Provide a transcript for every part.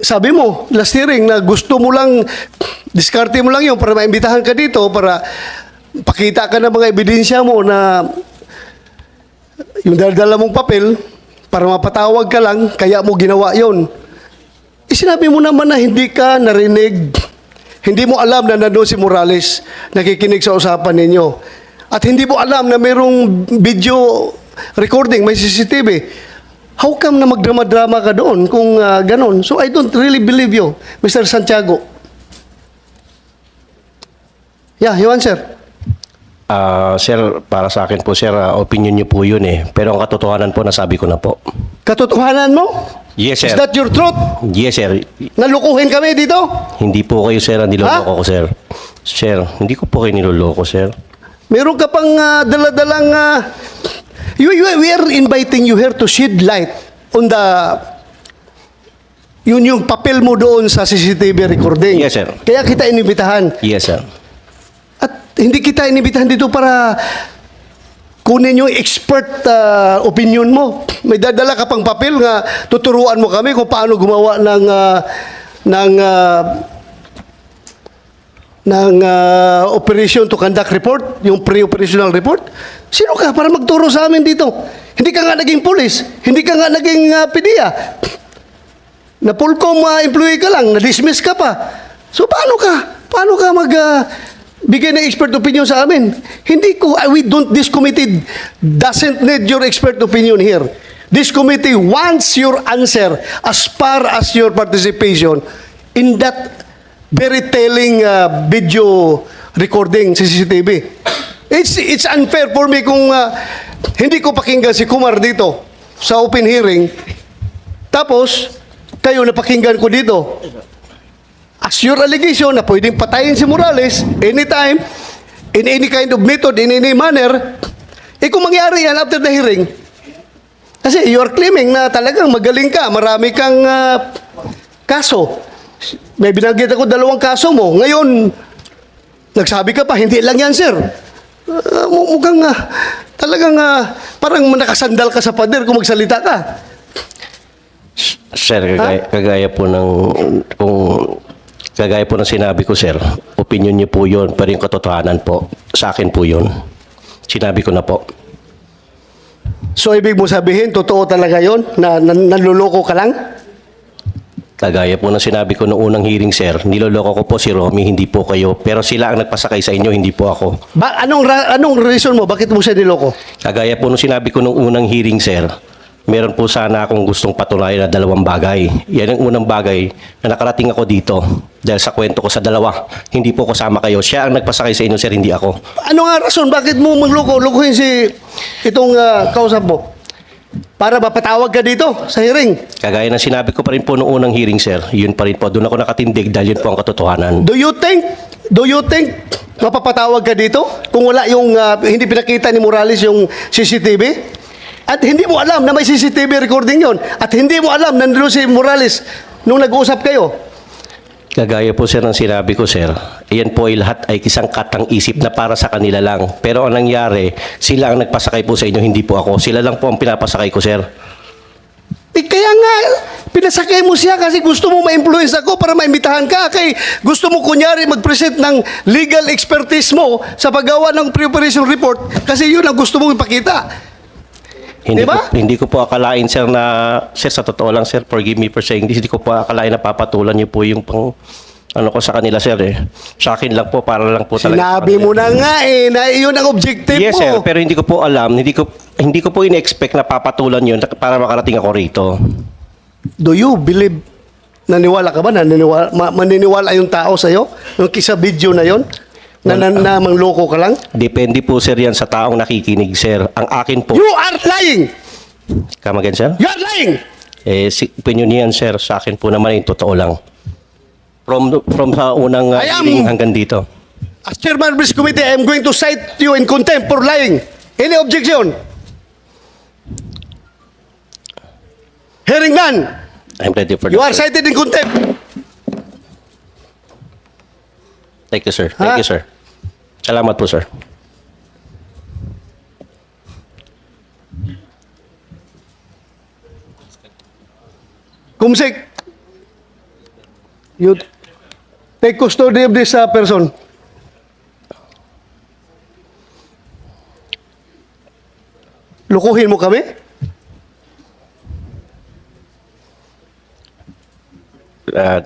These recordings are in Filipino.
sabi mo, last hearing, na gusto mo lang, diskarte mo lang yun para maimbitahan ka dito, para pakita ka ng mga ebidensya mo na yung dala mong papel, para mapatawag ka lang, kaya mo ginawa yon. Sinabi mo naman na hindi ka narinig, hindi mo alam na nandun si Morales, nakikinig sa usapan ninyo. At hindi mo alam na mayroong video recording, may CCTV. How come na magdrama-drama ka doon kung ganon? So I don't really believe you, Mr. Santiago. Yeah, you answer. Sir, para sa akin po, sir, opinion niyo po yun eh. Pero ang katotohanan po, nasabi ko na po. Katotohanan mo? Yes, sir. Is that your truth? Yes, sir. Nalukuhin kami dito? Hindi po kayo, sir, ang niloloko ko, sir. Sir, hindi ko po kayo niloloko, sir. Meron ka pang daladalang... we are inviting you here to shed light on the... yung papel mo doon sa CCTV recording. Yes, sir. Kaya kita inibitahan. Yes, sir. At hindi kita inibitahan dito para kunin yung expert opinion mo. May dadala ka pang papel nga tuturuan mo kami kung paano gumawa ng operation to conduct report, yung pre-operational report. Sino ka para magturo sa amin dito? Hindi ka nga naging pulis, hindi ka nga naging PDEA. Na Polcom employee ka lang, na-dismiss ka pa. So paano ka bigay ng expert opinion sa amin? This committee doesn't need your expert opinion here. This committee wants your answer as far as your participation in that very telling video recording sa CCTV. It's unfair for me kung hindi ko pakinggan si Kumar dito sa open hearing, tapos kayo napakinggan ko dito. As your allegation na pwedeng patayin si Morales anytime, in any kind of method, in any manner, kung mangyari yan after the hearing, kasi you are claiming na talagang magaling ka, marami kang kaso. May binanggit ako 2 kaso mo. Ngayon, nagsabi ka pa, hindi lang yan, sir. Mukhang talagang parang nakasandal ka sa pader kung magsalita ka. Sir, kagaya po ng sinabi ko, sir, opinion niyo po yun, pero yung katotohanan po, sa akin po yun. Sinabi ko na po. So, ibig mo sabihin, totoo talaga yon na nanluloko ka lang? Kagaya po ng sinabi ko noong unang hearing, sir, niloloko ko po si Romy, hindi po kayo. Pero sila ang nagpasakay sa inyo, hindi po ako. Anong reason mo? Bakit mo siya niloko? Kagaya po nung sinabi ko noong unang hearing, sir, meron po sana akong gustong patunayan na 2 bagay. Yan ang unang bagay na nakarating ako dito. Dahil sa kwento ko sa 2, hindi po kasama kayo. Siya ang nagpasakay sa inyo, sir, hindi ako. Ano nga rason? Bakit mo lukuhin itong kausap mo? Para mapatawag ka dito sa hearing. Kagaya ng sinabi ko pa rin po noong unang hearing, sir, yun pa rin po. Doon ako nakatindig dahil yun po ang katotohanan. Do you think mapapatawag ka dito kung wala yung hindi pinakita ni Morales yung CCTV? At hindi mo alam na may CCTV recording yon. At hindi mo alam na nandun si Morales nung nag-uusap kayo. Kagaya po, sir, ng sinabi ko, sir, iyan po ay lahat ay isang katang-isip na para sa kanila lang. Pero ang nangyari, sila ang nagpasakay po sa inyo, hindi po ako. Sila lang po ang pinapasakay ko, sir. Kaya nga, pinasakay mo siya kasi gusto mo ma-influence ako para maimbitahan ka. Kay gusto mo kunyari mag-present ng legal expertise mo sa paggawa ng pre-operation report kasi yun ang gusto mong ipakita. Diba? Hindi ko po akalain, sir, sir, sa totoo lang, sir, forgive me for saying this, hindi ko po akalain na papatulan niyo po yung pang, ko sa kanila, sir, eh. Sa akin lang po, para lang po talaga. Sinabi mo na nga na iyon ang objective mo. Yes, sir, pero hindi ko po alam, hindi ko po in-expect na papatulan yun para makarating ako rito. Do you believe, naniwala ka ba, maniniwala yung tao sa'yo? Yung kisa video na yon na mangloko ka lang? Depende po, sir, yan sa taong nakikinig, sir. Ang akin po... You are lying! Come again, sir? You are lying! Opinion niyan, sir. Sa akin po naman, yung totoo lang. From sa unang hearing hanggang dito. As chairman of this committee, I am going to cite you in contempt for lying. Any objection? Hearing none. I'm ready for You that, are sir. cited in contempt. Thank you, sir. Thank you, sir. Salamat po, sir. Kumsik, You take custody of this person. Lukuhin mo kami?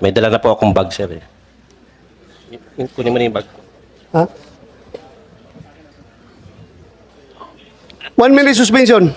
May dala na po akong bag, sir. Eh. Kunin mo na yung bag. Ha? 1 minute suspension.